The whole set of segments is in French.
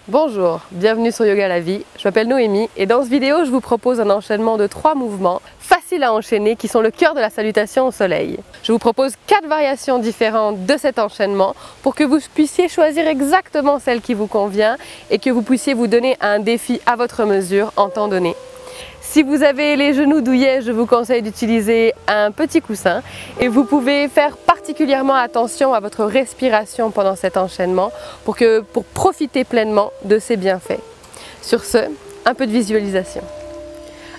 Bonjour, bienvenue sur Yoga la vie, je m'appelle Noémie et dans cette vidéo je vous propose un enchaînement de 3 mouvements faciles à enchaîner qui sont le cœur de la salutation au soleil. Je vous propose 4 variations différentes de cet enchaînement pour que vous puissiez choisir exactement celle qui vous convient et que vous puissiez vous donner un défi à votre mesure en temps donné. Si vous avez les genoux douillets, je vous conseille d'utiliser un petit coussin et vous pouvez faire particulièrement attention à votre respiration pendant cet enchaînement pour profiter pleinement de ses bienfaits. Sur ce, un peu de visualisation.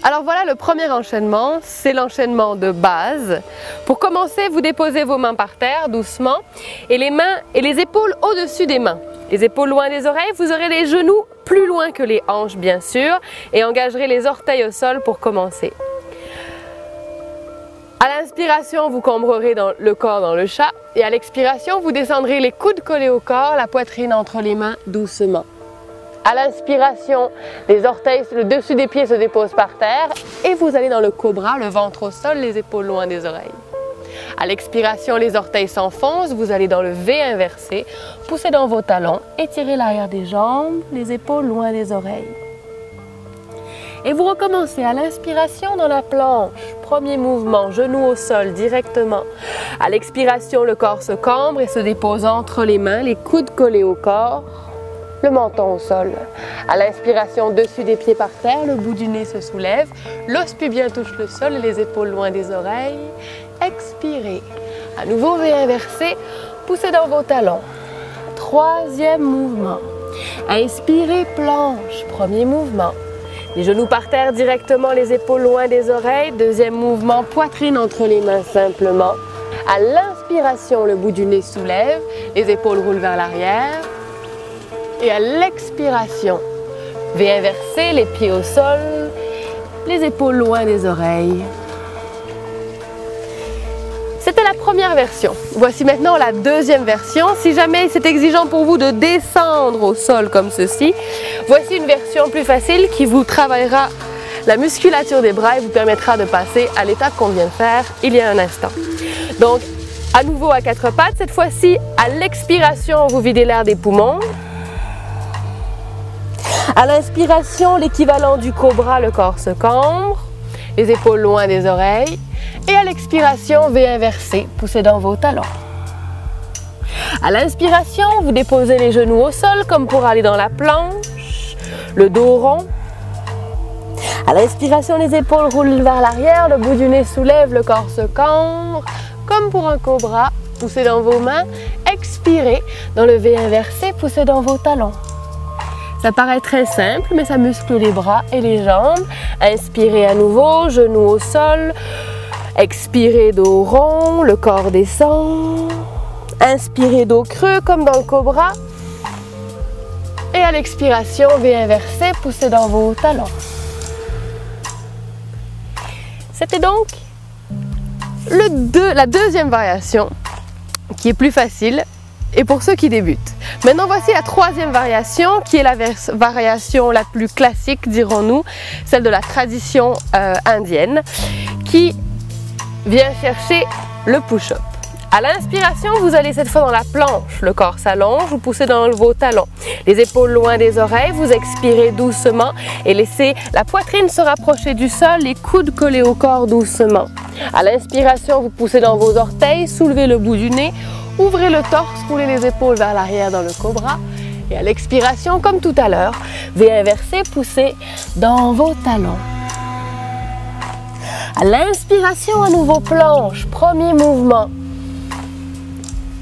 Alors voilà le premier enchaînement, c'est l'enchaînement de base. Pour commencer, vous déposez vos mains par terre doucement et les mains et les épaules au-dessus des mains. Les épaules loin des oreilles, vous aurez les genoux plus loin que les hanches bien sûr et engagerez les orteils au sol pour commencer. À l'inspiration, vous cambrerez le corps dans le chat et à l'expiration, vous descendrez les coudes collés au corps, la poitrine entre les mains doucement. À l'inspiration, les orteils, le dessus des pieds se déposent par terre et vous allez dans le cobra, le ventre au sol, les épaules loin des oreilles. À l'expiration, les orteils s'enfoncent, vous allez dans le V inversé, poussez dans vos talons, étirez l'arrière des jambes, les épaules loin des oreilles. Et vous recommencez à l'inspiration dans la planche. Premier mouvement, genoux au sol directement. À l'expiration, le corps se cambre et se dépose entre les mains, les coudes collés au corps, le menton au sol. À l'inspiration, dessus des pieds par terre, le bout du nez se soulève, l'os pubien touche le sol et les épaules loin des oreilles. Expirez. À nouveau V inversé, poussez dans vos talons. Troisième mouvement. Inspirez, planche. Premier mouvement. Les genoux par terre directement, les épaules loin des oreilles. Deuxième mouvement, poitrine entre les mains simplement. À l'inspiration, le bout du nez soulève, les épaules roulent vers l'arrière. Et à l'expiration, V inversé, les pieds au sol, les épaules loin des oreilles. C'était la première version. Voici maintenant la deuxième version. Si jamais c'est exigeant pour vous de descendre au sol comme ceci, voici une version plus facile qui vous travaillera la musculature des bras et vous permettra de passer à l'étape qu'on vient de faire il y a un instant. Donc, à nouveau à 4 pattes. Cette fois-ci, à l'expiration, vous videz l'air des poumons. À l'inspiration, l'équivalent du cobra, le corps se cambre, les épaules loin des oreilles. Et à l'expiration, V inversé, poussez dans vos talons. À l'inspiration, vous déposez les genoux au sol comme pour aller dans la planche, le dos rond. À l'inspiration, les épaules roulent vers l'arrière, le bout du nez soulève, le corps se cambre, comme pour un cobra, poussez dans vos mains. Expirez, dans le V inversé, poussez dans vos talons. Ça paraît très simple, mais ça muscle les bras et les jambes. Inspirez à nouveau, genoux au sol. Expirez, dos rond, le corps descend. Inspirez, dos creux comme dans le cobra. Et à l'expiration, V inversé, poussez dans vos talons. C'était donc la deuxième variation qui est plus facile et pour ceux qui débutent. Maintenant, voici la troisième variation qui est la variation la plus classique, dirons-nous, celle de la tradition indienne qui vient chercher le push-up. À l'inspiration, vous allez cette fois dans la planche, le corps s'allonge, vous poussez dans vos talons, les épaules loin des oreilles, vous expirez doucement et laissez la poitrine se rapprocher du sol, les coudes collés au corps doucement. À l'inspiration, vous poussez dans vos orteils, soulevez le bout du nez, ouvrez le torse, roulez les épaules vers l'arrière dans le cobra. Et à l'expiration, comme tout à l'heure, V inversé, poussez dans vos talons. À l'inspiration, à nouveau planche, premier mouvement.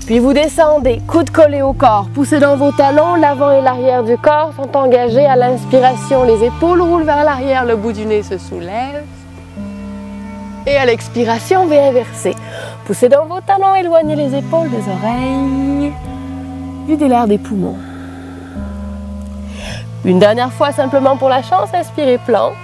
Puis vous descendez, coudes collés au corps, poussez dans vos talons, l'avant et l'arrière du corps sont engagés. À l'inspiration, les épaules roulent vers l'arrière, le bout du nez se soulève. Et à l'expiration, V inversé. Poussez dans vos talons, éloignez les épaules des oreilles. Videz l'air des poumons. Une dernière fois simplement pour la chance, inspirez planche.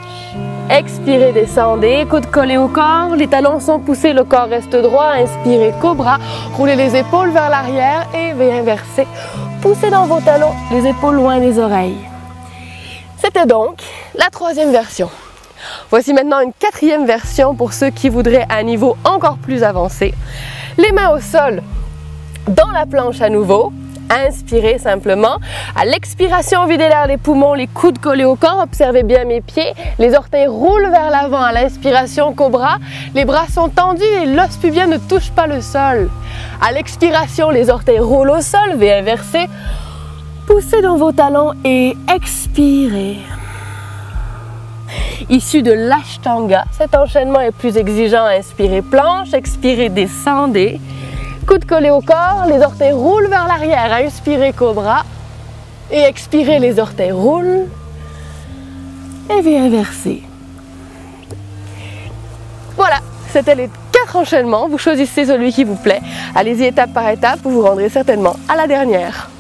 Expirez, descendez, coudes collés au corps, les talons sont poussés, le corps reste droit. Inspirez, cobra, roulez les épaules vers l'arrière et V inversé. Poussez dans vos talons, les épaules loin des oreilles. C'était donc la troisième version. Voici maintenant une quatrième version pour ceux qui voudraient un niveau encore plus avancé. Les mains au sol, dans la planche à nouveau, inspirez simplement. À l'expiration, videz l'air des poumons, les coudes collés au corps, observez bien mes pieds. Les orteils roulent vers l'avant à l'inspiration, cobra. Les bras sont tendus et l'os pubien ne touche pas le sol. À l'expiration, les orteils roulent au sol, V inversé. Poussez dans vos talons et expirez. Issu de l'Ashtanga, cet enchaînement est plus exigeant. Inspirez planche, expirez descendez. Coude collé au corps, les orteils roulent vers l'arrière. Inspirez cobra et expirez, les orteils roulent. Et V inversé. Voilà, c'était les 4 enchaînements. Vous choisissez celui qui vous plaît. Allez-y étape par étape, vous vous rendrez certainement à la dernière.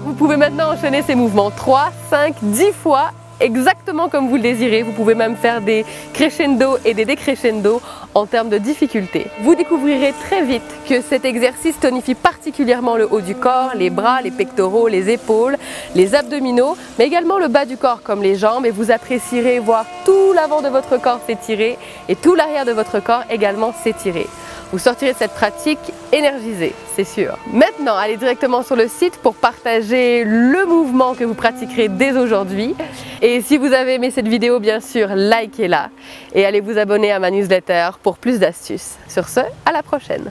Vous pouvez maintenant enchaîner ces mouvements 3, 5, 10 fois, exactement comme vous le désirez. Vous pouvez même faire des crescendo et des décrescendo en termes de difficulté. Vous découvrirez très vite que cet exercice tonifie particulièrement le haut du corps, les bras, les pectoraux, les épaules, les abdominaux, mais également le bas du corps comme les jambes, et vous apprécierez voir tout l'avant de votre corps s'étirer et tout l'arrière de votre corps également s'étirer. Vous sortirez de cette pratique énergisé, c'est sûr. Maintenant, allez directement sur le site pour partager le mouvement que vous pratiquerez dès aujourd'hui. Et si vous avez aimé cette vidéo, bien sûr, likez-la et allez vous abonner à ma newsletter pour plus d'astuces. Sur ce, à la prochaine!